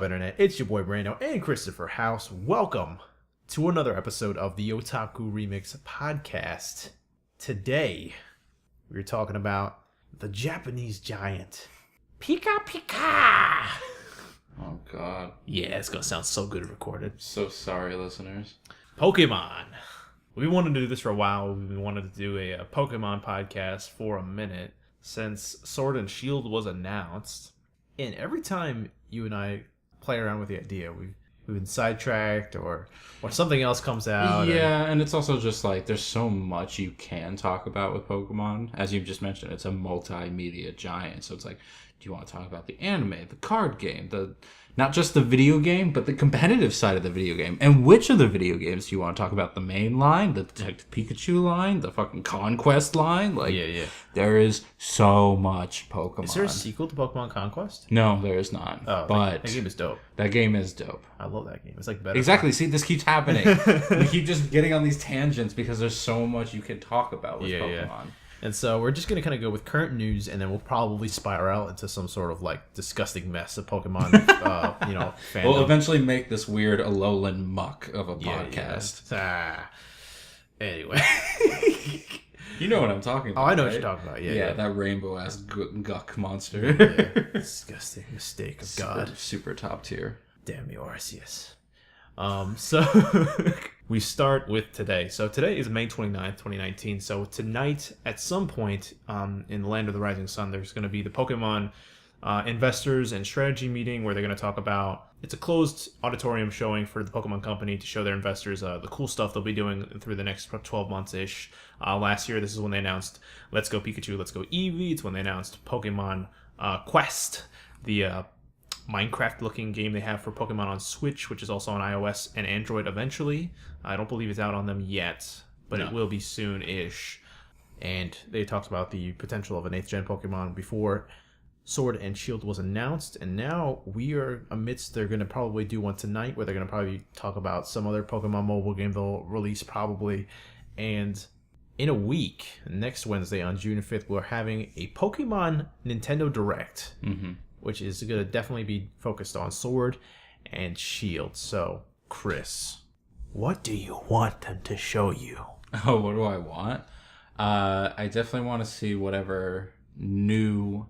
Internet? It's your boy Brando and Christopher House. Welcome to another episode of the Otaku Remix podcast. Today, we're talking about the Japanese giant, Pika Pika! Oh, God. Yeah, it's gonna sound so good recorded. So sorry, listeners. Pokemon. We wanted to do this for a while. We wanted to do a Pokemon podcast for a minute since Sword and Shield was announced. And every time you and I play around with the idea, we've been sidetracked or something else comes out. Yeah, and it's also just like there's so much you can talk about with Pokemon. As you've just mentioned, it's a multimedia giant. So it's like, do you want to talk about the anime, the card game, not just the video game, but the competitive side of the video game? And which of the video games do you want to talk about? The main line, the Detective Pikachu line, the fucking Conquest line? Like, yeah. There is so much Pokemon. Is there a sequel to Pokemon Conquest? No, there is not. Oh, but that game is dope. That game is dope. I love that game. It's like better. Exactly. See, this keeps happening. We keep just getting on these tangents because there's so much you can talk about with Pokemon. Yeah. And so we're just going to kind of go with current news, and then we'll probably spiral into some sort of like disgusting mess of Pokemon, fandom. We'll eventually make this weird Alolan muck of a podcast. Yeah. Anyway. You know what I'm talking about. Oh, I know right? what you're talking about. Yeah, that rainbow-ass guck monster. Yeah. Disgusting mistake of God. Super top tier. Damn you, Arceus. So we start with today. So today is May 29th, 2019. So tonight, at some point in the Land of the Rising Sun, there's going to be the Pokemon investors and strategy meeting where they're going to talk about, it's a closed auditorium showing for the Pokemon Company to show their investors the cool stuff they'll be doing through the next 12 months-ish. Last year, this is when they announced Let's Go Pikachu, Let's Go Eevee. It's when they announced Pokemon Quest, the Minecraft-looking game they have for Pokemon on Switch, which is also on iOS and Android eventually. I don't believe it's out on them yet, but It will be soon-ish. And they talked about the potential of an 8th-gen Pokemon before Sword and Shield was announced, and now we are amidst, they're going to probably do one tonight, where they're going to probably talk about some other Pokemon mobile game they'll release probably. And in a week, next Wednesday on June 5th, we're having a Pokemon Nintendo Direct. Mm-hmm. Which is going to definitely be focused on Sword and Shield. So, Chris, what do you want them to show you? Oh, what do I want? I definitely want to see whatever new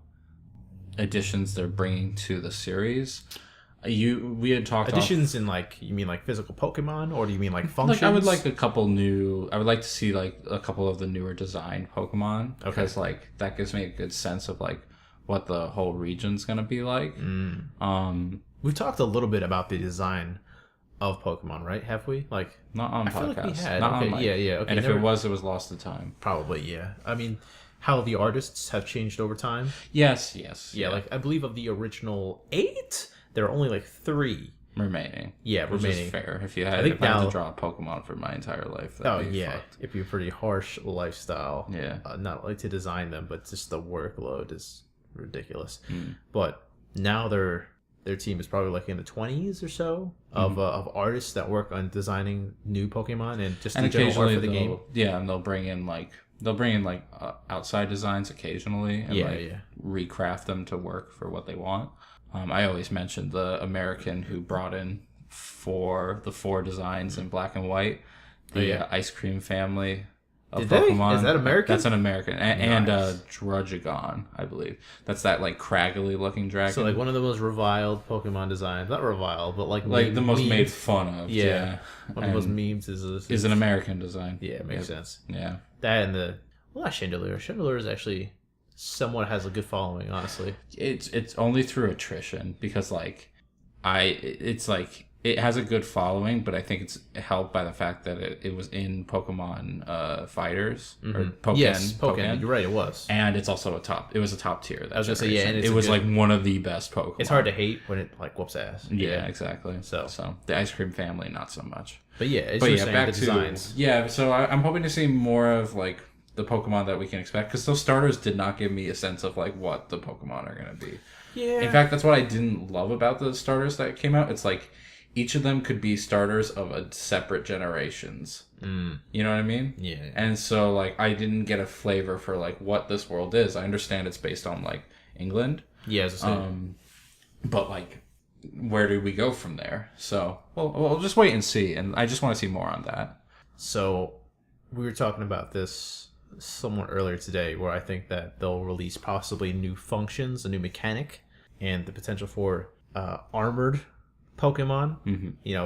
additions they're bringing to the series. We had talked additions in you mean like physical Pokemon, or do you mean like functions? I would like I would like to see like a couple of the newer designed Pokemon, because like that gives me a good sense of like what the whole region's gonna be like. We've talked a little bit about the design of Pokemon, right? Have we? Like, not on podcast. I feel like we had. Not okay, on mic. Yeah. Okay, and if it was lost to time. Probably, yeah. I mean, how the artists have changed over time. Yes. Yeah, like I believe of the original 8, there are only like 3 remaining. Yeah, which remaining. Is fair. If I had to draw a Pokemon for my entire life, that'd be fucked. It'd be a pretty harsh lifestyle. Yeah. Not only to design them, but just the workload is ridiculous. But now their team is probably like in the 20s or so of artists that work on designing new Pokemon and just the general art for the game. Yeah, and they'll bring in outside designs occasionally and recraft them to work for what they want. I always mentioned the American who brought in the 4 designs in black and white, the ice cream family of Pokemon. Is that American? That's an American. And Druddigon, I believe. That's that like craggly looking dragon. So like one of the most reviled Pokemon designs. Not reviled, but like the most made fun of. Yeah. One of those memes is an American design. Yeah, it makes sense. Yeah. That and Chandelure. Chandelure is actually somewhat has a good following, honestly. It's only through attrition because it has a good following, but I think it's helped by the fact that it was in Pokemon Fighters or Pokken. Yes, Pokken. You're right, it was. And it's also it was a top tier. I was gonna say, yeah, and it was like one of the best Pokemon. It's hard to hate when it like whoops ass. Yeah, exactly. So the ice cream family, not so much. But yeah, back to designs. Yeah, so I'm hoping to see more of like the Pokemon that we can expect, because those starters did not give me a sense of like what the Pokemon are gonna be. Yeah. In fact, that's what I didn't love about the starters that came out. It's like each of them could be starters of a separate generations. You know what I mean? Yeah. And so like I didn't get a flavor for like what this world is. I understand it's based on like England. Yeah, as I said. But like where do we go from there? So we'll just wait and see. And I just want to see more on that. So we were talking about this somewhat earlier today, where I think that they'll release possibly new functions, a new mechanic, and the potential for armored Pokemon.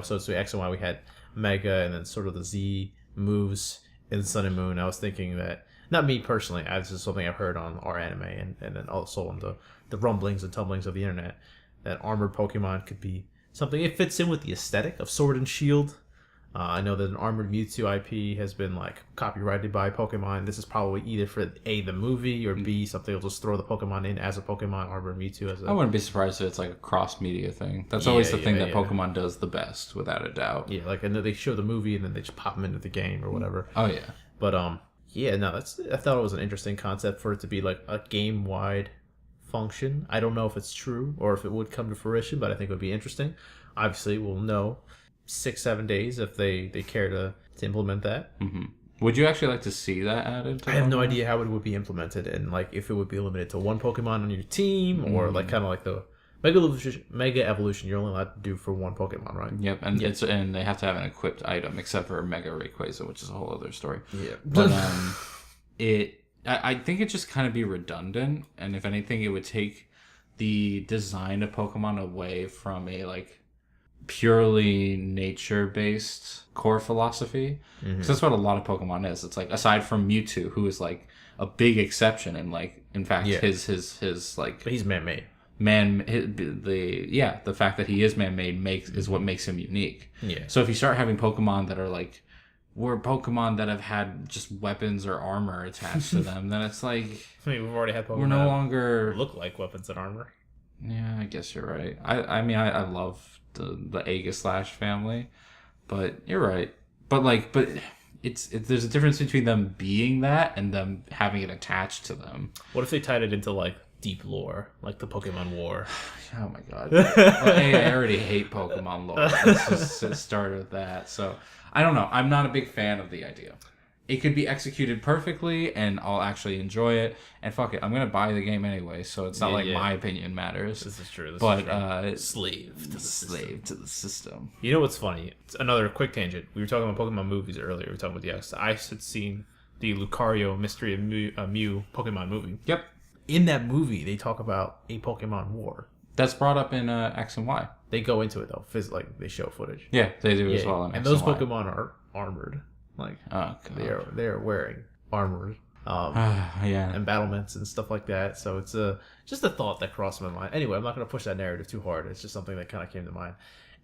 So it's the X and Y. We had Mega, and then sort of the Z moves in Sun and Moon. I was thinking that, not me personally, this is something I've heard on our anime, and then also on the rumblings and tumblings of the internet, that armored Pokemon could be something. It fits in with the aesthetic of Sword and Shield. I know that an armored Mewtwo IP has been like copyrighted by Pokemon. This is probably either for A, the movie, or B, something they'll just throw the Pokemon in as a Pokemon, armored Mewtwo as a... I wouldn't be surprised if it's like a cross media thing. That's always the thing that Pokemon does the best, without a doubt. Yeah, like, and then they show the movie and then they just pop them into the game or whatever. Oh yeah. But yeah, no, I thought it was an interesting concept for it to be like a game wide function. I don't know if it's true or if it would come to fruition, but I think it would be interesting. Obviously, we'll know 6-7 days if they care to implement that. Would you actually like to see that added to I have no Pokemon? idea how it would be implemented, and like if it would be limited to one Pokemon on your team, or like kind of like the Mega Evolution you're only allowed to do for one Pokemon, right? Yep, and and they have to have an equipped item, except for Mega Rayquaza, which is a whole other story. Yeah. But I think it just kind of be redundant, and if anything, it would take the design of Pokemon away from a like purely nature-based core philosophy. Because that's what a lot of Pokemon is. It's like, aside from Mewtwo, who is like a big exception, and like in fact his like, But he's man-made. The fact that he is man-made is what makes him unique. Yeah. So if you start having Pokemon that are like, we're Pokemon that have had just weapons or armor attached to them, then it's like, I mean, we've already had Pokemon we're no that longer look like weapons and armor. Yeah, I guess you're right. I mean I love the Aegislash family, but you're right. But it's there's a difference between them being that and them having it attached to them. What if they tied it into like deep lore, like the Pokemon War? Oh my god. Well, I already hate Pokemon lore. Let's just start with that. So I don't know. I'm not a big fan of the idea. It could be executed perfectly, and I'll actually enjoy it. And fuck it, I'm gonna buy the game anyway, so it's not my opinion matters. This is true. Slave to the system. You know what's funny? It's another quick tangent. We were talking about Pokemon movies earlier. We were talking about the X. I had seen the Lucario Mystery of Mew Pokemon movie. Yep. In that movie, they talk about a Pokemon War. That's brought up in X and Y. They go into it though. Like they show footage. Yeah, they do as well in X and those Y. Pokemon are armored. Like, oh, God. They're wearing armor, embattlements and stuff like that. So it's just a thought that crossed my mind. Anyway, I'm not going to push that narrative too hard. It's just something that kind of came to mind.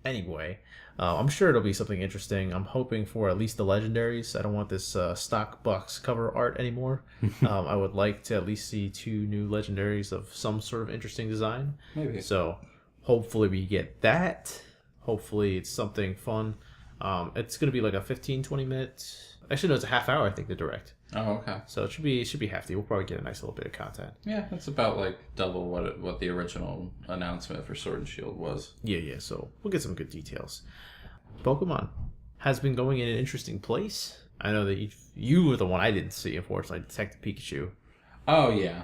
Anyway, I'm sure it'll be something interesting. I'm hoping for at least the legendaries. I don't want this stock box cover art anymore. I would like to at least see 2 new legendaries of some sort of interesting design. Maybe. So hopefully we get that. Hopefully it's something fun. It's going to be like a 15-20 minute. Actually, no, it's a half hour, I think, the direct. Oh, okay. So it should be hefty. We'll probably get a nice little bit of content. Yeah, that's about like double what the original announcement for Sword and Shield was. Yeah. So we'll get some good details. Pokemon has been going in an interesting place. I know that you were the one I didn't see, unfortunately, Detective Pikachu. Oh yeah.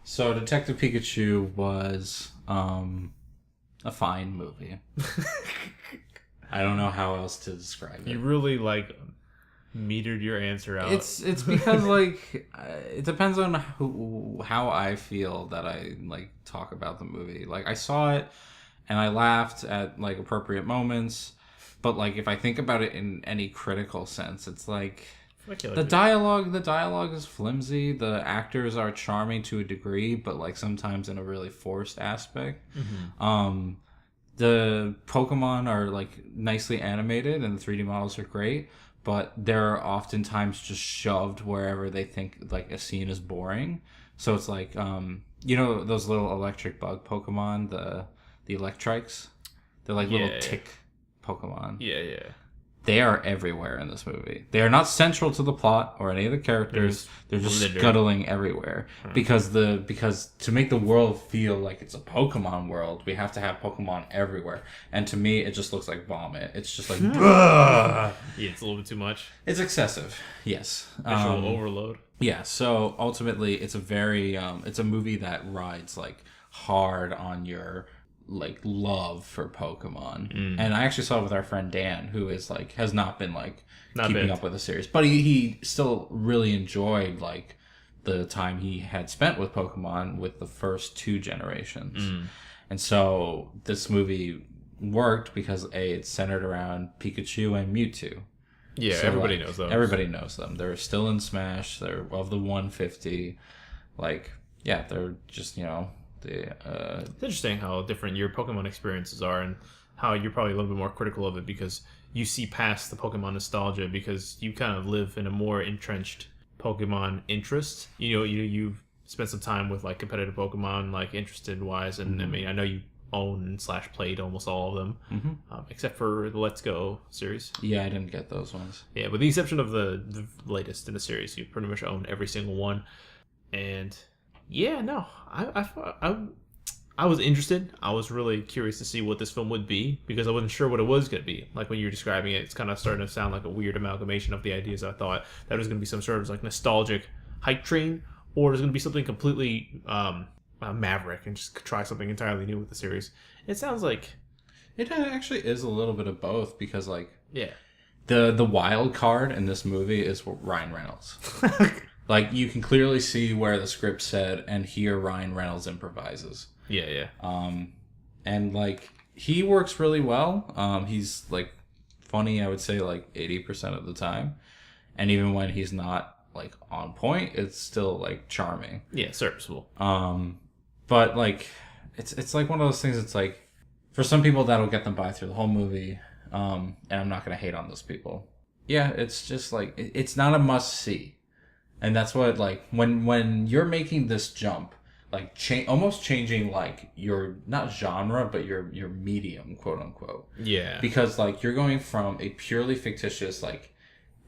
So Detective Pikachu was a fine movie. I don't know how else to describe it. You really like metered your answer out. It's because like it depends on how I feel that I like talk about the movie. Like I saw it and I laughed at like appropriate moments, but like if I think about it in any critical sense, it's like the dialogue is flimsy. The actors are charming to a degree, but like sometimes in a really forced aspect. Mm-hmm. The Pokemon are like nicely animated and the 3D models are great, but they're oftentimes just shoved wherever they think like a scene is boring. So it's like those little electric bug Pokemon, the Electrites. They're like little tick Pokemon. Yeah. They are everywhere in this movie. They are not central to the plot or any of the characters. They're just scuttling everywhere. Because to make the world feel like it's a Pokemon world, we have to have Pokemon everywhere. And to me, it just looks like vomit. It's just like, yeah, it's a little bit too much. It's excessive. Yes. Visual overload. Yeah. So ultimately, it's a very it's a movie that rides like hard on your like love for Pokemon. Mm. And I actually saw it with our friend Dan, who is like has not been like keeping big. up with the series, but he still really enjoyed like the time he had spent with Pokemon with the first 2 generations. And so this movie worked because it's centered around Pikachu and Mewtwo. Yeah, So, everybody like, knows those. Everybody knows them. They're still in Smash. They're of the 150. Like, yeah, they're just, It's interesting how different your Pokemon experiences are, and how you're probably a little bit more critical of it because you see past the Pokemon nostalgia because you kind of live in a more entrenched Pokemon interest. You've spent some time with like competitive Pokemon, like interested wise, and I mean, I know you own / played almost all of them, except for the Let's Go series. Yeah, I didn't get those ones. Yeah, with the exception of the latest in the series, you pretty much own every single one. And yeah, no, I was interested. I was really curious to see what this film would be because I wasn't sure what it was going to be. Like when you were describing it, it's kind of starting to sound like a weird amalgamation of the ideas I thought that it was going to be some sort of like nostalgic hype train, or it was going to be something completely maverick and just try something entirely new with the series. It sounds like it actually is a little bit of both because like yeah, the wild card in this movie is Ryan Reynolds. Like you can clearly see where the script said, and here Ryan Reynolds improvises. Yeah. And like he works really well. He's like funny, I would say like 80% of the time, and even when he's not like on point, it's still like charming. Yeah, serviceable. But like it's like one of those things. It's like for some people that'll get them by through the whole movie. And I'm not gonna hate on those people. Yeah, it's just like it's not a must see, and that's what like when you're making this jump. Like almost changing like your not genre but your medium, quote unquote. Yeah. Because like you're going from a purely fictitious like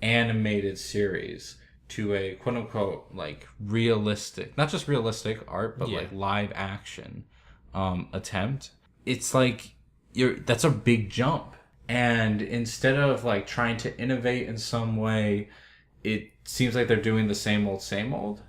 animated series to a quote unquote like realistic, not just realistic art but like live action attempt. It's like that's a big jump. And instead of like trying to innovate in some way, it seems like they're doing the same old.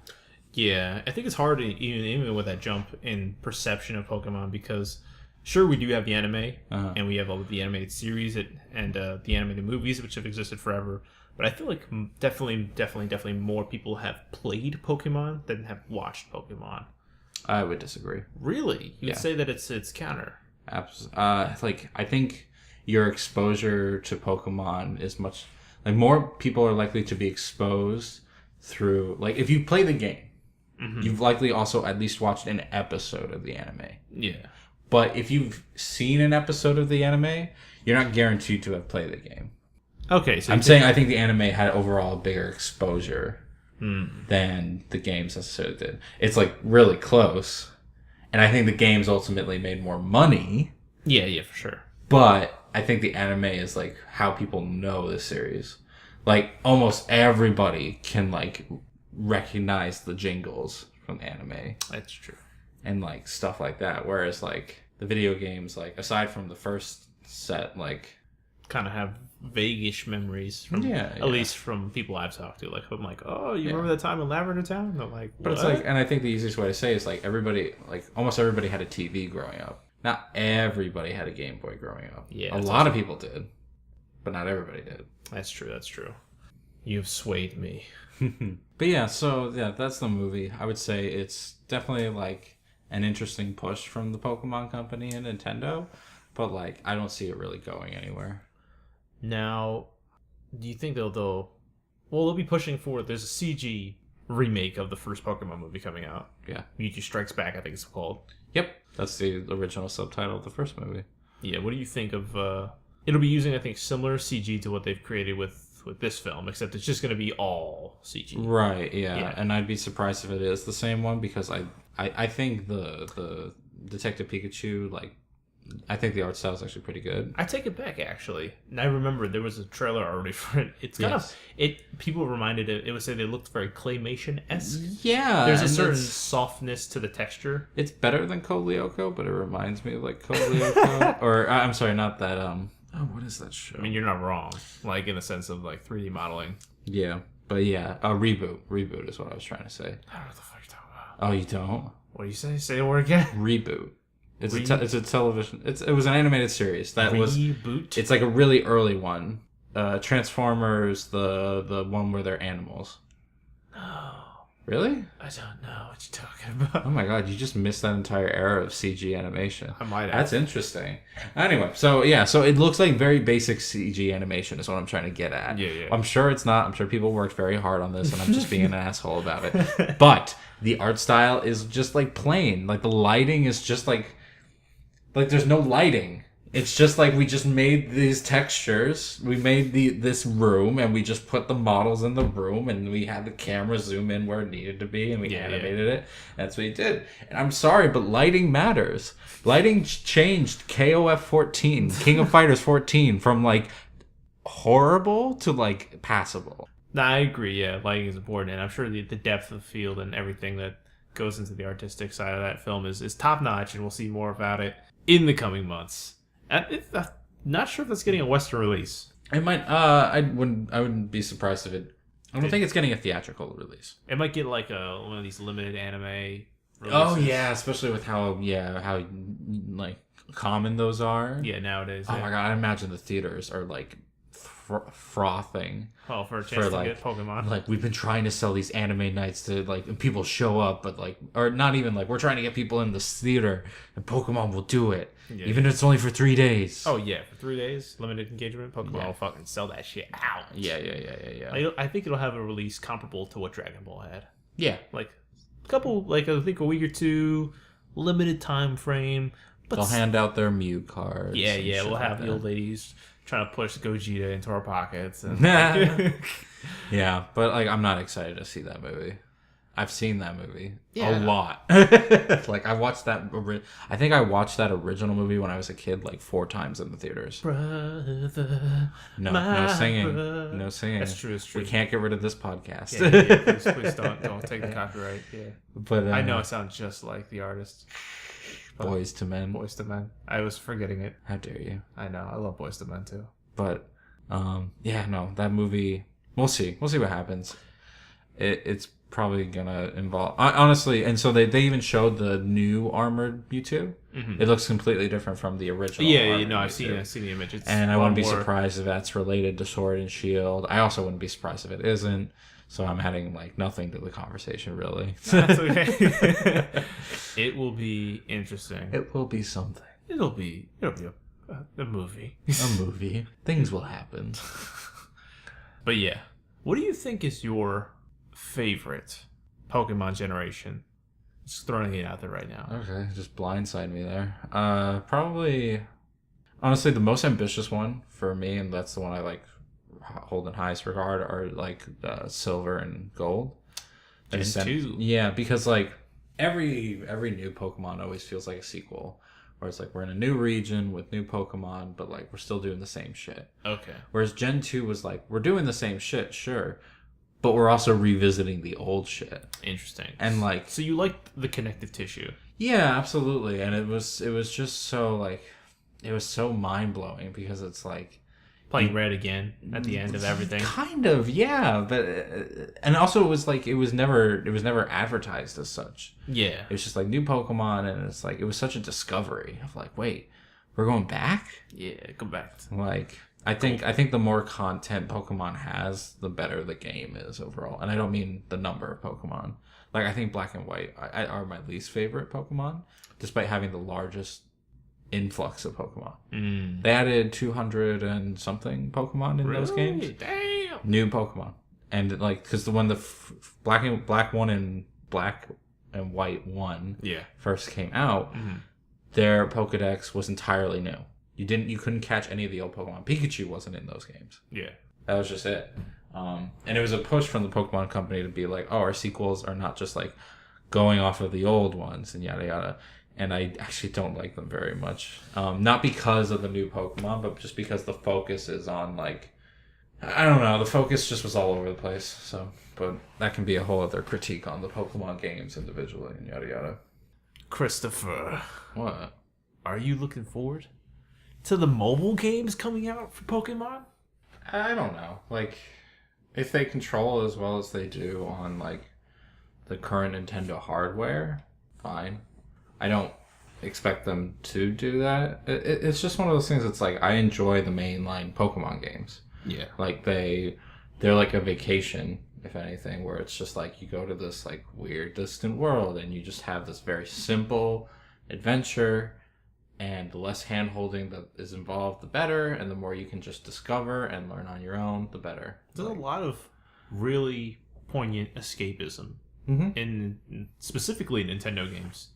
Yeah, I think it's hard even with that jump in perception of Pokemon because sure we do have the anime and we have all of the animated series and the animated movies which have existed forever, but I feel like definitely more people have played Pokemon than have watched Pokemon. I would disagree. Really? You'd say that it's counter. Like I think your exposure to Pokemon is much like more people are likely to be exposed through like if you play the game. You've likely also at least watched an episode of the anime. Yeah. But if you've seen an episode of the anime, you're not guaranteed to have played the game. Okay, so I'm saying I think the anime had overall a bigger exposure than the games necessarily did. It's like really close. And I think the games ultimately made more money. Yeah, for sure. But I think the anime is like how people know the series. Like almost everybody can like recognize the jingles from anime. That's true. And like stuff like that. Whereas like the video games, like aside from the first set, like kind of have vague-ish memories from at least from people I've talked to. Like I'm like, oh, you remember that time in Lavender Town? And they're like, what? But it's like, and I think the easiest way to say is like everybody, like almost everybody had a TV growing up. Not everybody had a Game Boy growing up. Yeah, a lot of people did, but not everybody did. That's true. You've swayed me. But yeah, so yeah, that's the movie. I would say it's definitely like an interesting push from the Pokemon Company and Nintendo, but like I don't see it really going anywhere. Now, do you think they'll be pushing for there's a CG remake of the first Pokemon movie coming out. Yeah. Mewtwo Strikes Back, I think it's called. Yep. That's the original subtitle of the first movie. Yeah, what do you think of it'll be using I think similar CG to what they've created with this film, except it's just going to be all CG. Right, yeah. And I'd be surprised if it is the same one because I think the Detective Pikachu, like, I think the art style is actually pretty good. I take it back, actually. And I remember there was a trailer already for it. It's kind of... People reminded it would say they looked very claymation-esque. Yeah. There's a certain softness to the texture. It's better than Code Lyoko, but it reminds me of, like, Code Lyoko. Or, I'm sorry, not that, Oh, what is that show? I mean, you're not wrong. Like, in the sense of, like, 3D modeling. Yeah. But, yeah. Reboot. Reboot is what I was trying to say. I don't know what the fuck you're talking about. Oh, you don't? What do you say? Say the word again. Reboot. It's a television. It was an animated series that was. Reboot? It's like a really early one. Transformers, the one where they're animals. No. Really? I don't know what you're talking about. Oh my god, you just missed that entire era of CG animation. I might have. That's interesting. Anyway, so it looks like very basic CG animation is what I'm trying to get at. Yeah. I'm sure it's not. I'm sure people worked very hard on this and I'm just being an asshole about it. But the art style is just like plain. Like the lighting is just like there's no lighting. It's just like we just made these textures. We made this room, and we just put the models in the room, and we had the camera zoom in where it needed to be, and we animated it. That's what we did. And I'm sorry, but lighting matters. Lighting changed KOF 14, King of Fighters 14, from like horrible to like passable. No, I agree. Yeah, lighting is important, and I'm sure the depth of the field and everything that goes into the artistic side of that film is top notch, and we'll see more about it in the coming months. I'm not sure if that's getting a Western release. It might. I wouldn't be surprised if it. I don't think it's getting a theatrical release. It might get like one of these limited anime releases. Oh yeah, especially with how like common those are. Yeah, nowadays. Oh my god, I imagine the theaters are like frothing. Oh, for a chance to get Pokemon. Like we've been trying to sell these anime nights to like, and people show up, but like, or not even like we're trying to get people in this theater, and Pokemon will do it, even if it's only for 3 days. Oh yeah, for 3 days, limited engagement. Pokemon will fucking sell that shit out. Yeah. I think it'll have a release comparable to what Dragon Ball had. Yeah, like a couple, like I think a week or two, limited time frame. But they'll hand out their Mew cards. Yeah. We'll have the old ladies trying to push Gogeta into our pockets. And yeah, but like I'm not excited to see that movie. I've seen that movie a lot. Like I watched that. I think I watched that original movie when I was a kid, like 4 times in the theaters. Brother, no singing, brother. No singing. That's true. It's true. We can't get rid of this podcast. Yeah. Please don't take the copyright. Yeah, but I know it sounds just like the artist. Boys to Men. Boys to Men. I was forgetting it. How dare you? I know. I love Boys to Men too. But that movie. We'll see. We'll see what happens. It's probably gonna involve honestly, and so they even showed the new armored Mewtwo. Mm-hmm. It looks completely different from the original. I've seen the image. And I wouldn't be surprised if that's related to Sword and Shield. I also wouldn't be surprised if it isn't. So I'm adding like nothing to the conversation really. That's okay. It will be interesting. It will be something. It'll be a movie. A movie. Things will happen. But yeah, what do you think is your favorite Pokemon generation? Just throwing it out there right now. Okay, just blindside me there. Probably, honestly, the most ambitious one for me, and that's the one I like hold in highest regard, are like Silver and Gold. Gen 2. Yeah, because like every new Pokemon always feels like a sequel. Where it's like we're in a new region with new Pokemon, but like we're still doing the same shit. Okay. Whereas Gen 2 was like, we're doing the same shit, sure, but we're also revisiting the old shit. Interesting. And like, so you liked the connective tissue? Yeah, absolutely. And it was just so like, it was so mind blowing because it's like playing Red again at the end of everything. Kind of, yeah. But and also it was like it was never advertised as such. Yeah, it was just like new Pokemon, and it's like it was such a discovery of like, wait, we're going back. Yeah, go back. Like I think the more content Pokemon has, the better the game is overall. And I don't mean the number of Pokemon. Like I think Black and White are my least favorite Pokemon, despite having the largest influx of Pokemon. They added 200 and something Pokemon in those games. Damn. New Pokemon, and like because when the Black and White 1 first came out, their Pokedex was entirely new. You couldn't catch any of the old Pokemon. Pikachu wasn't in those games. Yeah, that was just it. And it was a push from the Pokemon company to be like, oh, our sequels are not just like going off of the old ones and yada yada. And I actually don't like them very much. Not because of the new Pokemon, but just because the focus is on like, I don't know, the focus just was all over the place. So, but that can be a whole other critique on the Pokemon games individually and yada yada. Christopher, what? Are you looking forward to the mobile games coming out for Pokemon? I don't know. Like, if they control as well as they do on like the current Nintendo hardware, fine. I don't expect them to do that. It's just one of those things that's like, I enjoy the mainline Pokemon games. Yeah. Like they're like a vacation, if anything, where it's just like you go to this like weird distant world and you just have this very simple adventure, and the less hand holding that is involved, the better, and the more you can just discover and learn on your own, the better. There's a lot of really poignant escapism in specifically Nintendo games.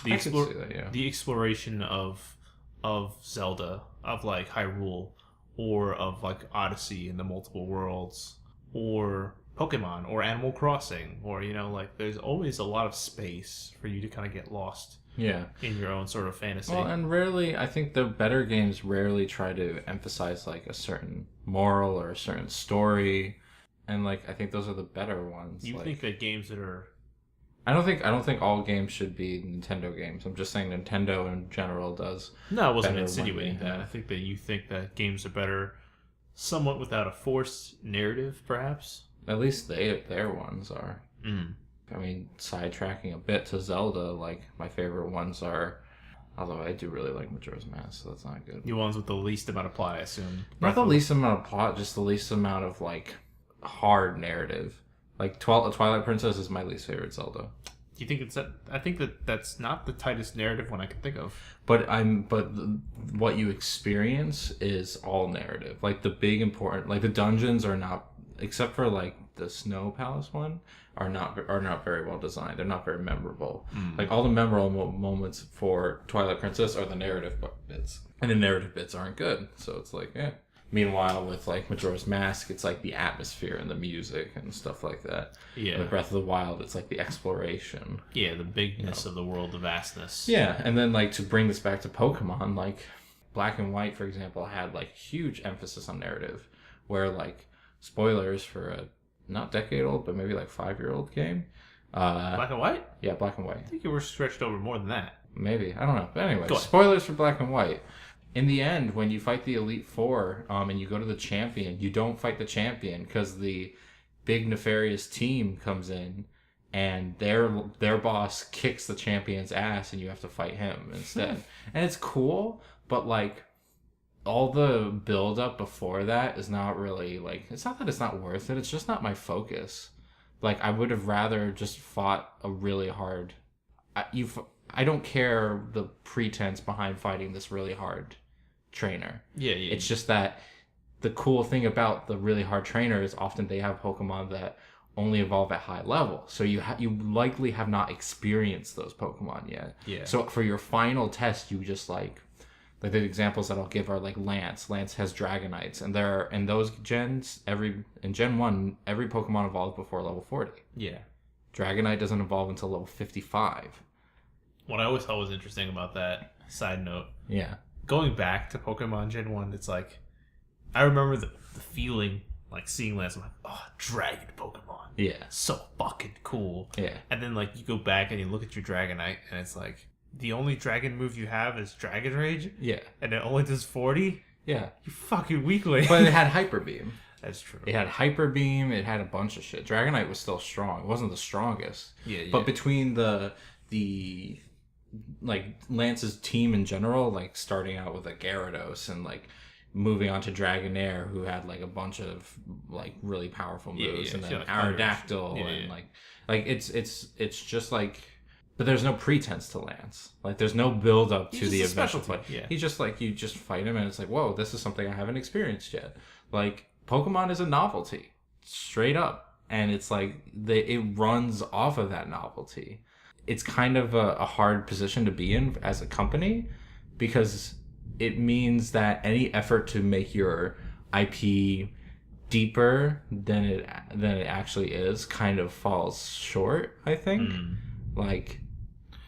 I could see that, yeah. The exploration of Zelda, of like Hyrule, or of like Odyssey and the multiple worlds, or Pokemon, or Animal Crossing, or like there's always a lot of space for you to kind of get lost. Yeah. In your own sort of fantasy. Well, and rarely, I think the better games rarely try to emphasize like a certain moral or a certain story, and like I think those are the better ones. You think that games that are I don't think all games should be Nintendo games. I'm just saying Nintendo in general does. No, I wasn't insinuating that. I think that you think that games are better somewhat without a forced narrative, perhaps. At least their ones are. I mean, sidetracking a bit to Zelda, like my favorite ones are, although I do really like Majora's Mask, so that's not good. The ones with the least amount of plot, I assume. Not the least amount of plot, just the least amount of like hard narrative. Like Twilight Princess is my least favorite Zelda. Do you think it's that? I think that's not the tightest narrative one I can think of. But what you experience is all narrative. Like the big important, like the dungeons are not, except for like the Snow Palace one, are not very well designed. They're not very memorable. Like all the memorable moments for Twilight Princess are the narrative bits, and the narrative bits aren't good. So it's like, yeah. Meanwhile, with like Majora's Mask, it's like the atmosphere and the music and stuff like that. Yeah. With Breath of the Wild, it's like the exploration. Yeah, the bigness of the world, the vastness. Yeah, and then like to bring this back to Pokemon, like Black and White, for example, had like huge emphasis on narrative, where like spoilers for a not decade-old, but maybe like 5-year-old game. Black and White? Yeah, Black and White. I think you were stretched over more than that. Maybe. I don't know. But anyway, spoilers for Black and White. In the end, when you fight the Elite Four and you go to the champion, you don't fight the champion because the big nefarious team comes in and their boss kicks the champion's ass and you have to fight him instead. And it's cool, but like all the build up before that is not really like, it's not that it's not worth it, it's just not my focus. Like I would have rather just fought a really hard I don't care the pretense behind fighting this really hard trainer. Yeah. It's just that the cool thing about the really hard trainer is often they have Pokemon that only evolve at high level. So you likely have not experienced those Pokemon yet. Yeah. So for your final test, you just like the examples that I'll give are like Lance. Lance has Dragonites, and there are in those gens in Gen 1 every Pokemon evolves before level 40. Yeah. Dragonite doesn't evolve until level 55. What I always thought was interesting about that, side note. Yeah. Going back to Pokemon Gen 1, it's like, I remember the feeling, like seeing Lance, I'm like, oh, dragon Pokemon. Yeah. So fucking cool. Yeah. And then like you go back and you look at your Dragonite, and it's like, the only dragon move you have is Dragon Rage? Yeah. And it only does 40? Yeah. You fucking weakling. But it had Hyper Beam. That's true. It had Hyper Beam, it had a bunch of shit. Dragonite was still strong. It wasn't the strongest. Yeah. But between the like Lance's team in general, like starting out with a Gyarados and like moving on to Dragonair, who had like a bunch of like really powerful moves, and then like Aerodactyl, and like it's just like, but there's no pretense to Lance. Like there's no build up to the eventual fight. Yeah. He's just like, you just fight him and it's like, whoa, this is something I haven't experienced yet. Like Pokemon is a novelty, straight up, and it's like it runs off of that novelty. It's kind of a hard position to be in as a company, because it means that any effort to make your IP deeper than it actually is kind of falls short, I think. Like,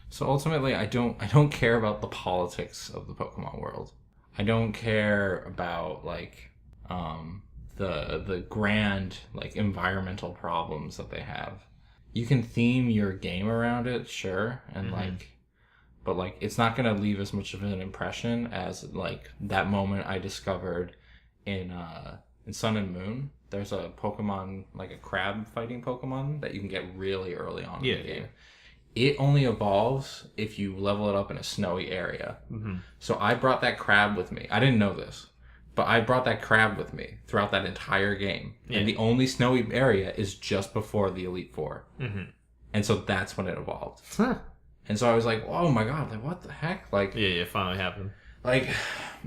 so ultimately I don't care about the politics of the Pokemon world. I don't care about like the grand like environmental problems that they have. You can theme your game around it, sure, and like, but like it's not gonna leave as much of an impression as like that moment I discovered in Sun and Moon. There's a Pokemon, like a crab fighting Pokemon that you can get really early on in the game. it only evolves if you level it up in a snowy area. Mm-hmm. So I brought that crab with me. I didn't know this, but I brought that crab with me throughout that entire game. Yeah. And the only snowy area is just before the Elite Four. Mm-hmm. And so that's when it evolved. Huh. And so I was like, oh my god, like what the heck? Like, Yeah, it finally happened. like,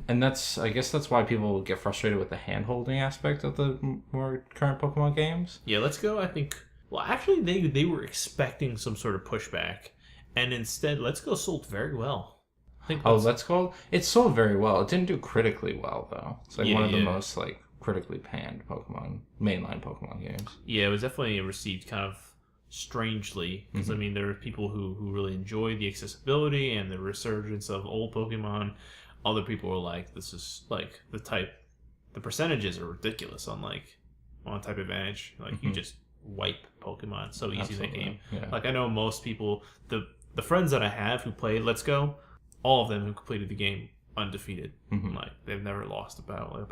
and I guess that's why people get frustrated with the hand-holding aspect of the more current Pokemon games. Yeah, Let's Go, I think... Well, actually, they were expecting some sort of pushback. And instead, Let's Go sold very well. I think Let's Go? It sold very well. It didn't do critically well, though. It's like one of the most, like, critically panned mainline Pokemon games. Yeah, it was definitely received kind of strangely. Because, I mean, there are people who really enjoy the accessibility and the resurgence of old Pokemon. Other people are like, this is, like, the percentages are ridiculous on, like, on Type Advantage. Like, you just wipe Pokemon so easy in that game. Yeah. Like, I know most people, the friends that I have who played Let's Go, all of them have completed the game undefeated. Like, they've never lost a battle.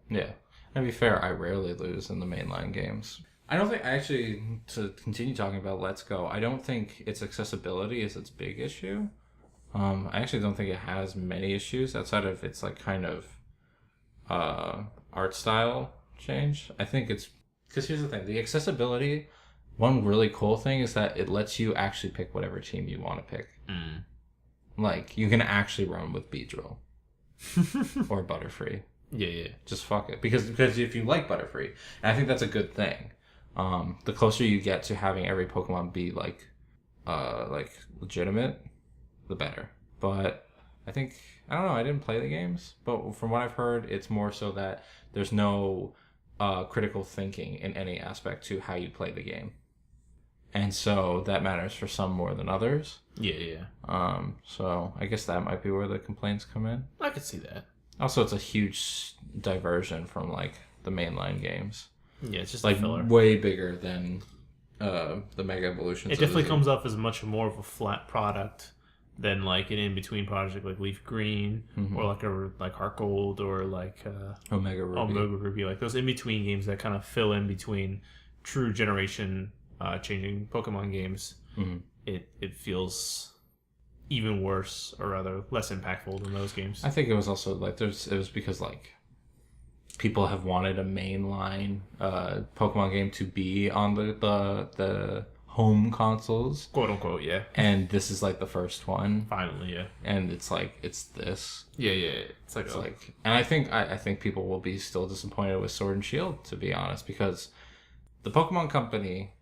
Yeah. And to be fair, I rarely lose in the mainline games. I don't think, actually, to continue talking about Let's Go, I don't think its accessibility is its big issue. I actually don't think it has many issues outside of its, like, kind of art style change. I think it's... Because here's the thing. The accessibility, one really cool thing is that it lets you actually pick whatever team you want to pick. Like, you can actually run with Beedrill. Or Butterfree. Yeah. Just fuck it. Because if you like Butterfree, and I think that's a good thing. The closer you get to having every Pokemon be like legitimate, the better. But I think, I don't know, I didn't play the games, but from what I've heard, it's more so that there's no critical thinking in any aspect to how you play the game. And so that matters for some more than others. Yeah. So I guess that might be where the complaints come in. I could see that. Also, it's a huge diversion from, like, the mainline games. Yeah, it's just like a filler. Way bigger than the Mega Evolutions. It definitely comes off as much more of a flat product than, like, an in-between project like Leaf Green or like Heart Gold or like Omega Ruby. Like those in-between games that kind of fill in between true generation changing Pokemon games. It feels even worse, or rather less impactful than those games. I think it was also like it was because, like, people have wanted a mainline Pokemon game to be on the home consoles, quote unquote. Yeah, and this is like the first one finally. Yeah, and it's like it's this. Yeah. It's like, and I think people will be still disappointed with Sword and Shield, to be honest, because the Pokemon Company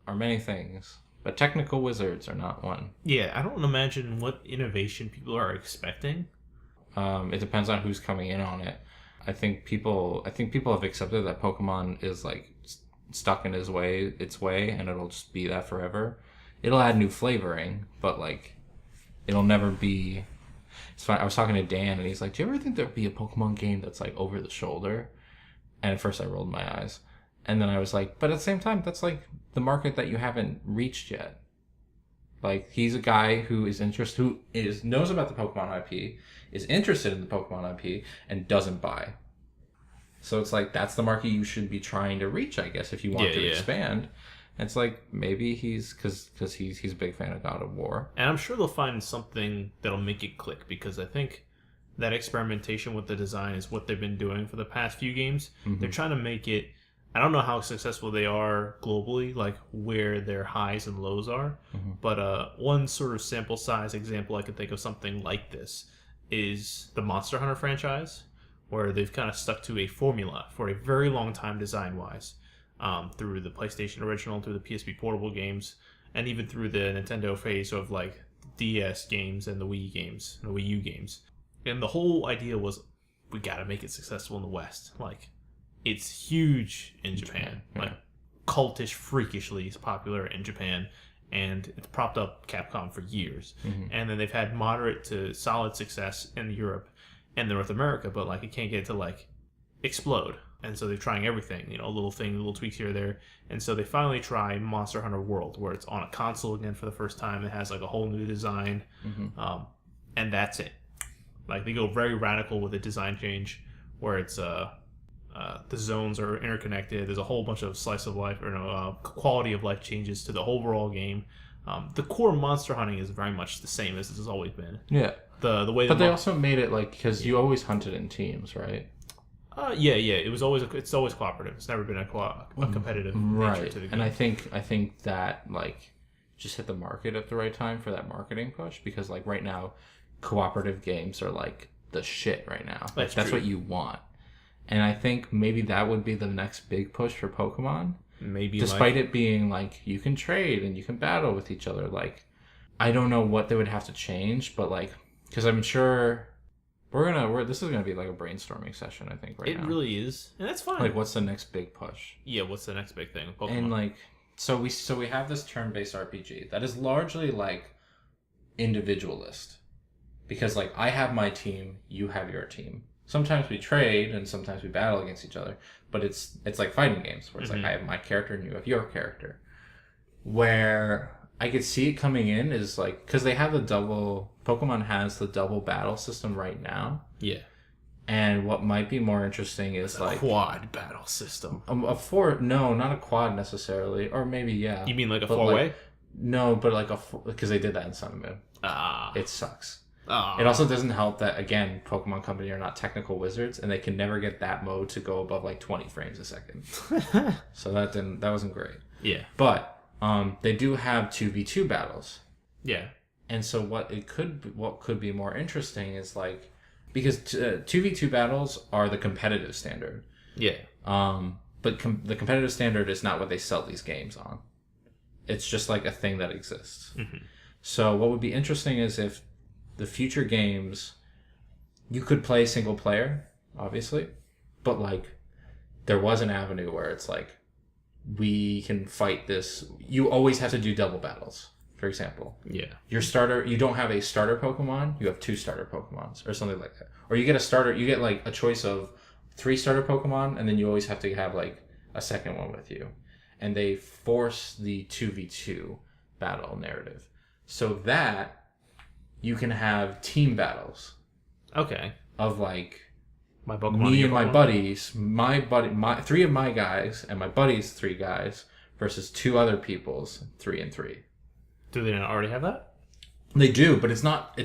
are many things, but Technical Wizards are not one. Yeah, I don't imagine what innovation people are expecting. It depends on who's coming in on it. I think people have accepted that Pokemon is, like, stuck in its way, and it'll just be that forever. It'll add new flavoring, but, like, it'll never be. It's fine. I was talking to Dan, and he's like, "Do you ever think there'd be a Pokemon game that's, like, over the shoulder?" And at first, I rolled my eyes, and then I was like, "But at the same time, that's, like, the market that you haven't reached yet." Like, he's a guy who knows about the Pokemon IP, is interested in the Pokemon IP, and doesn't buy. So it's like, that's the market you should be trying to reach, I guess, if you want to expand. And it's like, maybe because he's a big fan of God of War. And I'm sure they'll find something that'll make it click, because I think that experimentation with the design is what they've been doing for the past few games. They're trying to make it... I don't know how successful they are globally, like where their highs and lows are, but one sort of sample size example I could think of something like this is the Monster Hunter franchise, where they've kind of stuck to a formula for a very long time design-wise, through the PlayStation original, through the PSP portable games, and even through the Nintendo phase of, like, DS games and the Wii games, and the Wii U games. And the whole idea was, we gotta make it successful in the West. Like, it's huge in Japan. Like, cultish, freakishly popular in Japan, and it's propped up Capcom for years. And then they've had moderate to solid success in Europe and North America, but, like, it can't get to, like, explode. And so they're trying everything, you know, little tweaks here or there. And so they finally try Monster Hunter World, where it's on a console again for the first time. It has, like, a whole new design, and that's it. Like, they go very radical with a design change, where it's the zones are interconnected. There's a whole bunch of slice of life, or quality of life changes to the overall game. The core monster hunting is very much the same as it has always been. Yeah. The way, but they also made it like because you always hunted in teams, right? Yeah. It's always cooperative. It's never been a competitive nature to the game. And I think that like just hit the market at the right time for that marketing push because like right now, cooperative games are like the shit right now. Like, that's what you want. And I think maybe that would be the next big push for Pokemon. Maybe despite it being like you can trade and you can battle with each other. Like I don't know what they would have to change, but like because I'm sure this is gonna be like a brainstorming session. I think right now it really is, and that's fine. Like what's the next big push? Yeah, what's the next big thing? Pokemon. And like so we have this turn-based RPG that is largely like individualist because like I have my team, you have your team. Sometimes we trade and sometimes we battle against each other, but it's like fighting games where it's like I have my character and you have your character. Where I could see it coming in is like because they have Pokemon has the double battle system right now. Yeah. And what might be more interesting is like quad battle system. No, not a quad necessarily, or maybe yeah. You mean like a four-way? No, but like because they did that in Sun and Moon. It sucks. It also doesn't help that, again, Pokemon Company are not technical wizards, and they can never get that mode to go above like 20 frames a second. So that wasn't great. Yeah. But they do have 2v2 battles. Yeah. And so what could be more interesting is like because 2v2 battles are the competitive standard. Yeah. But the competitive standard is not what they sell these games on. It's just like a thing that exists. Mm-hmm. So what would be interesting is if the future games, you could play single player, obviously, but like there was an avenue where it's like we can fight this. You always have to do double battles, for example. Yeah. You don't have a starter Pokemon, you have 2 starter Pokemons or something like that. Or you get like a choice of 3 starter Pokemon, and then you always have to have like a second one with you. And they force the 2v2 battle narrative so that you can have team battles. Okay. Of like my Pokemon, me and my buddies, my 3 of my guys and my buddies 3 guys versus 2 other people's 3 and 3. Do they not already have that? They do, but it's not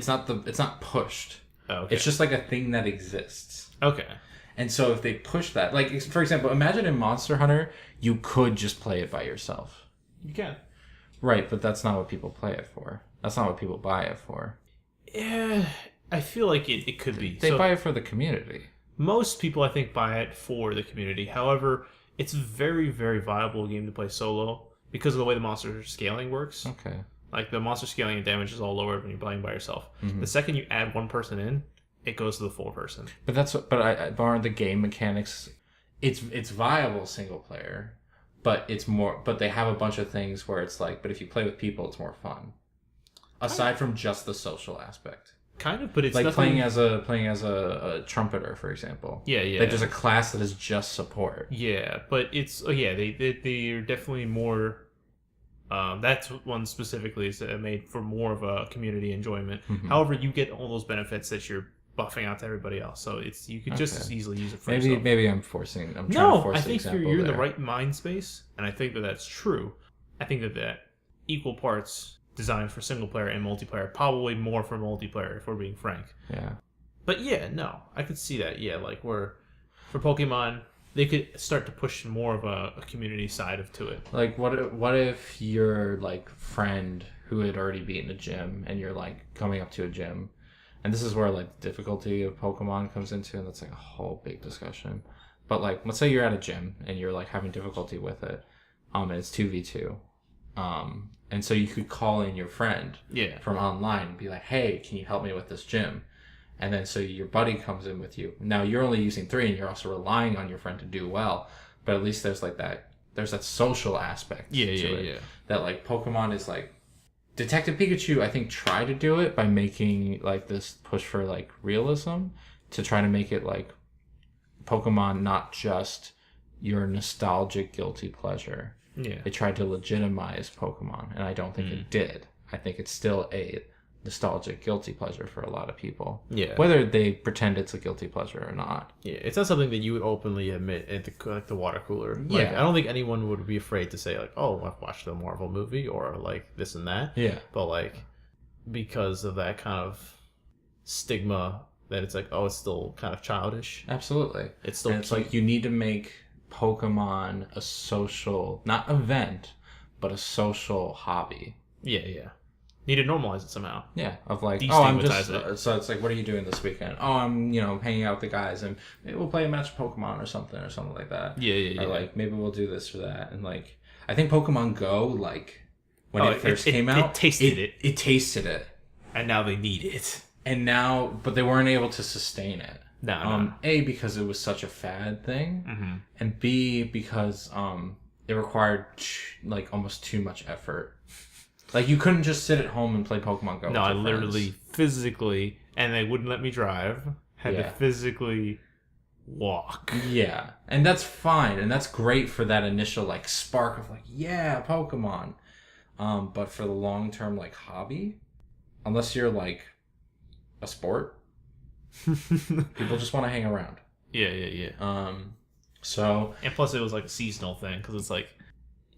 pushed. Oh, okay. It's just like a thing that exists. Okay. And so if they push that, like for example, imagine in Monster Hunter, you could just play it by yourself. You can. Right, but that's not what people play it for. That's not what people buy it for. Yeah, I feel like it could be. They buy it for the community. Most people, I think, buy it for the community. However, it's a very, very viable game to play solo because of the way the monster scaling works. Okay. Like, the monster scaling and damage is all lower when you're playing by yourself. Mm-hmm. The second you add one person in, it goes to the full person. But aren't the game mechanics... It's viable single player, but they have a bunch of things where it's like, but if you play with people, it's more fun. Aside from just the social aspect, kind of, but it's like definitely... playing as a trumpeter, for example. Yeah. Like there's a class that is just support. Yeah, but they're definitely more. That's one specifically is made for more of a community enjoyment. Mm-hmm. However, you get all those benefits that you're buffing out to everybody else, so you could just as easily use it for yourself. Maybe I'm trying to force I think example you're in there. the right mind space, and I think that's true. I think that equal parts designed for single player and multiplayer, probably more for multiplayer if we're being frank. Yeah. But yeah, no, I could see that. Yeah, like where for Pokemon, they could start to push more of a community side to it. Like what if your like friend who had already beaten a gym and you're like coming up to a gym, and this is where like the difficulty of Pokemon comes into, and that's like a whole big discussion. But like let's say you're at a gym and you're like having difficulty with it, and it's 2v2. And so you could call in your friend from online and be like, hey, can you help me with this gym? And then so your buddy comes in with you. Now you're only using 3 and you're also relying on your friend to do well. But at least there's that social aspect to it. That like Pokemon is like Detective Pikachu, I think, tried to do it by making like this push for like realism to try to make it like Pokemon not just your nostalgic guilty pleasure. Yeah. It tried to legitimize Pokemon, and I don't think it did. I think it's still a nostalgic guilty pleasure for a lot of people. Yeah. Whether they pretend it's a guilty pleasure or not. Yeah, it's not something that you would openly admit at the water cooler. Like, Yeah. I don't think anyone would be afraid to say, like, oh, I've watched a Marvel movie or, like, this and that. Yeah. But, like, because of that kind of stigma that it's like, oh, it's still kind of childish. Absolutely. It's still and it's cute. like you need to make Pokemon a social, not event, but a social hobby. Yeah. Need to normalize it somehow. Yeah, of like, oh, I'm just... Destigmatize it. So it's like, what are you doing this weekend? Oh, I'm, hanging out with the guys, and maybe we'll play a match of Pokemon or something like that. Yeah. Or like, maybe we'll do this or that. And like, I think Pokemon Go, like, when it first came out... It tasted it. It tasted it. And now they need it. And now, but they weren't able to sustain it. No. A, because it was such a fad thing, Mm-hmm. and B, because it required like almost too much effort. Like you couldn't just sit at home and play Pokemon Go. No, with I your literally friends. physically, and they wouldn't let me drive. Had to physically walk. Yeah, and that's fine, and that's great for that initial like spark of like, yeah, Pokemon. But for the long term like hobby, unless you're like a sport, people just want to hang around. Yeah. So And plus, it was like a seasonal thing because it's like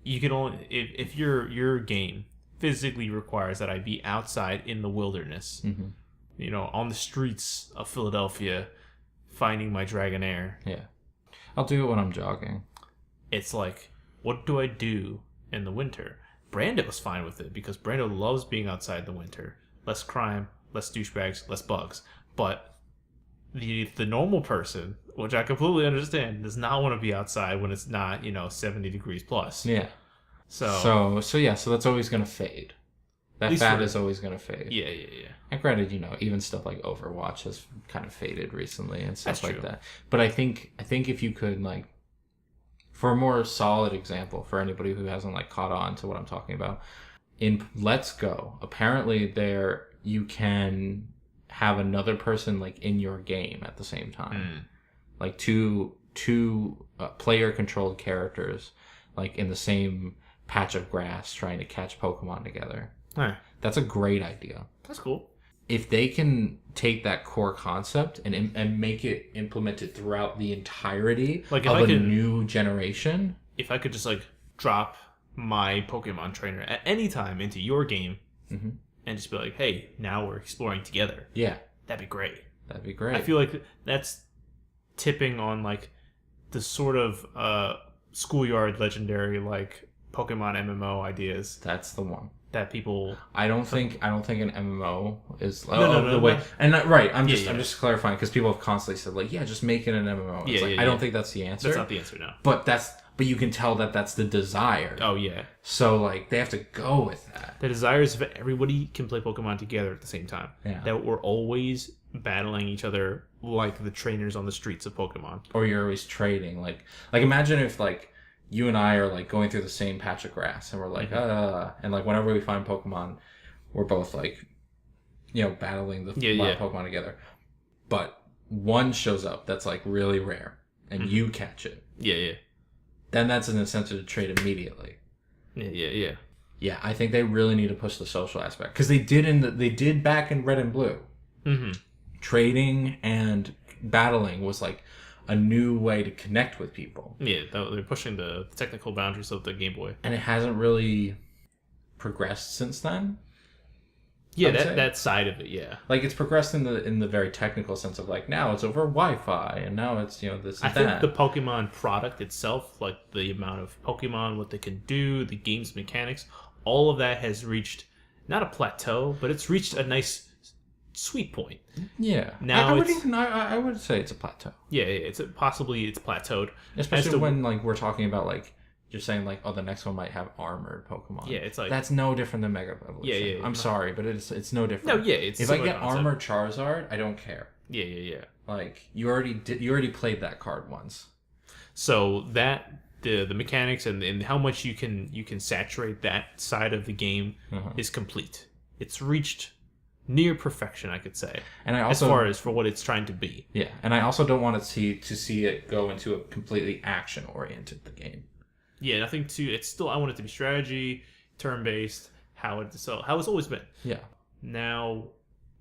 you can only if your game physically requires that I be outside in the wilderness, on the streets of Philadelphia, finding my Dragonair. yeah, I'll do it when I'm jogging. It's like, what do I do in the winter? Brando's fine with it because Brando loves being outside in the winter. Less crime, less douchebags, less bugs. But the normal person, which I completely understand, does not want to be outside when it's not, 70 degrees plus. Yeah. So that's always gonna fade. That fad is always gonna fade. Yeah. And granted, even stuff like Overwatch has kind of faded recently and stuff That's like true. that. But I think if you could like, for a more solid example for anybody who hasn't like caught on to what I'm talking about, in Let's Go, apparently there you can have another person like in your game at the same time, like two player controlled characters like in the same patch of grass trying to catch Pokemon together. Huh. That's a great idea. That's cool. If they can take that core concept and make it implemented throughout the entirety Like of a new generation. If I could just like drop my Pokemon trainer at any time into your game and just be like, hey, now we're exploring together. Yeah. That'd be great. That'd be great. I feel like that's tipping on like the sort of schoolyard legendary like Pokemon MMO ideas That's the one. that people. I don't think an MMO is No, the way. no. And right, I'm Yeah. just clarifying because people have constantly said like, yeah, just make it an MMO. It's I don't think that's the answer. That's not the answer, no. But you can tell that that's the desire. Oh yeah. So like they have to go with that. The desire is that everybody can play Pokemon together at the same time. Yeah. That we're always battling each other like the trainers on the streets of Pokemon. Or you're always trading. Like imagine if like you and I are like going through the same patch of grass and we're like, and like whenever we find Pokemon, we're both like, battling the wild Pokemon together. But one shows up that's like really rare and you catch it. Yeah. Then that's an incentive to trade immediately. Yeah. Yeah, I think they really need to push the social aspect because they did back in Red and Blue. Mm-hmm. Trading and battling was like a new way to connect with people. Yeah, they're pushing the technical boundaries of the Game Boy. And it hasn't really progressed since then. Yeah, that side of it, yeah. Like it's progressed in the very technical sense of like now it's over Wi-Fi and now it's this and I that. think the Pokemon product itself, like the amount of Pokemon, what they can do, the game's mechanics, all of that has reached not a plateau, but it's reached a nice sweet point. Yeah. Now I would say it's a plateau. Yeah, it's plateaued. Especially when like we're talking about like you're saying like, oh, the next one might have armored Pokemon. Yeah, it's like that's no different than Mega Evolution. Yeah. I'm sorry, but it's no different. No, yeah, it's if I get concept. armored Charizard, I don't care. Yeah. Like you already played that card once. So that the mechanics and how much you can saturate that side of the game is complete. It's reached near perfection, I could say. And I also, as far as for what it's trying to be. Yeah, and I also don't want to see it go into a completely action oriented game. Yeah, nothing too. It's still. I want it to be strategy, turn based. How it's always been. Yeah. now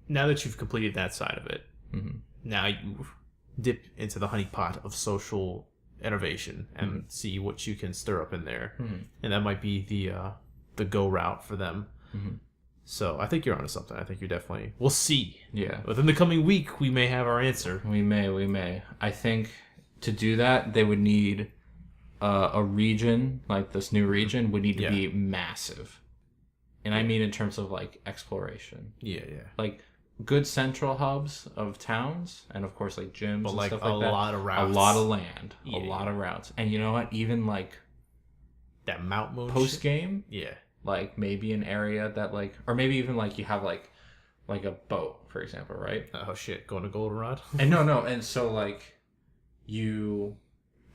that you've completed that side of it, now you dip into the honeypot of social innovation and see what you can stir up in there, and that might be the go route for them. So I think you're onto something. I think you're definitely. We'll see. Yeah. Within the coming week, we may have our answer. We may. I think to do that, they would need a region, like this new region, would need to be massive. And I mean in terms of, like, exploration. Yeah. Like, good central hubs of towns, and of course, like, gyms and like stuff like that. a lot of routes. A lot of land. Yeah. A lot of routes. And you know what? Even, like, that Mount Moon post-game, Yeah. like, maybe an area that, like... Or maybe even, like, you have, like a boat, for example, right? Oh, shit. Going to Goldenrod? And no. And so, like, you...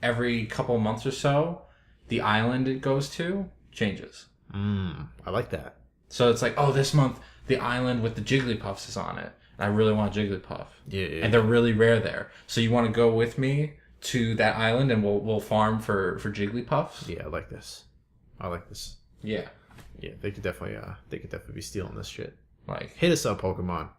Every couple months or so, the island it goes to changes. I like that. So it's like, oh, this month the island with the Jigglypuffs is on it. And I really want a Jigglypuff. Yeah. And they're really rare there. So you want to go with me to that island and we'll farm for Jigglypuffs? Yeah, I like this. Yeah. Yeah, they could definitely be stealing this shit. Like, hit us up, Pokemon.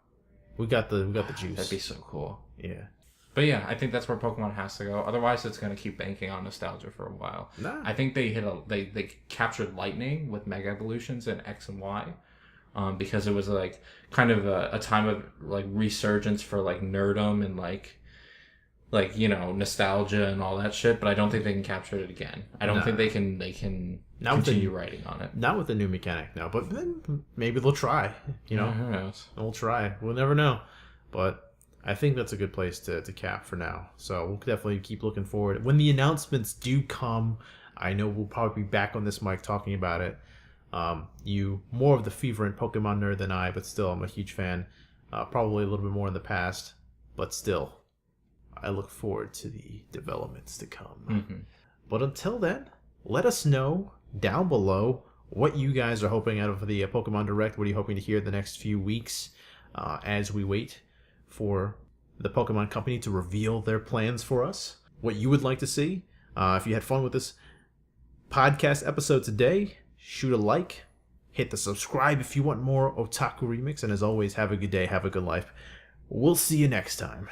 We got the juice. That'd be so cool. Yeah. But yeah, I think that's where Pokemon has to go. Otherwise, it's gonna keep banking on nostalgia for a while. Nah. I think they captured lightning with Mega Evolutions in X and Y, because it was like kind of a time of like resurgence for like nerdom and like you know, nostalgia and all that shit. But I don't think they can capture it again. I don't think they can continue writing on it. Not with the new mechanic, no. But then maybe they'll try. You know, who knows? We'll try. We'll never know. But I think that's a good place to cap for now. So we'll definitely keep looking forward. When the announcements do come, I know we'll probably be back on this mic talking about it. You more of the fervent Pokemon nerd than I, but still I'm a huge fan. Probably a little bit more in the past, but still, I look forward to the developments to come. But until then, let us know down below what you guys are hoping out of the Pokemon Direct. What are you hoping to hear the next few weeks as we wait for the Pokemon Company to reveal their plans for us? What you would like to see? If you had fun with this podcast episode today, shoot a like, hit the subscribe if you want more Otaku Remix, and as always, have a good day, have a good life. We'll see you next time.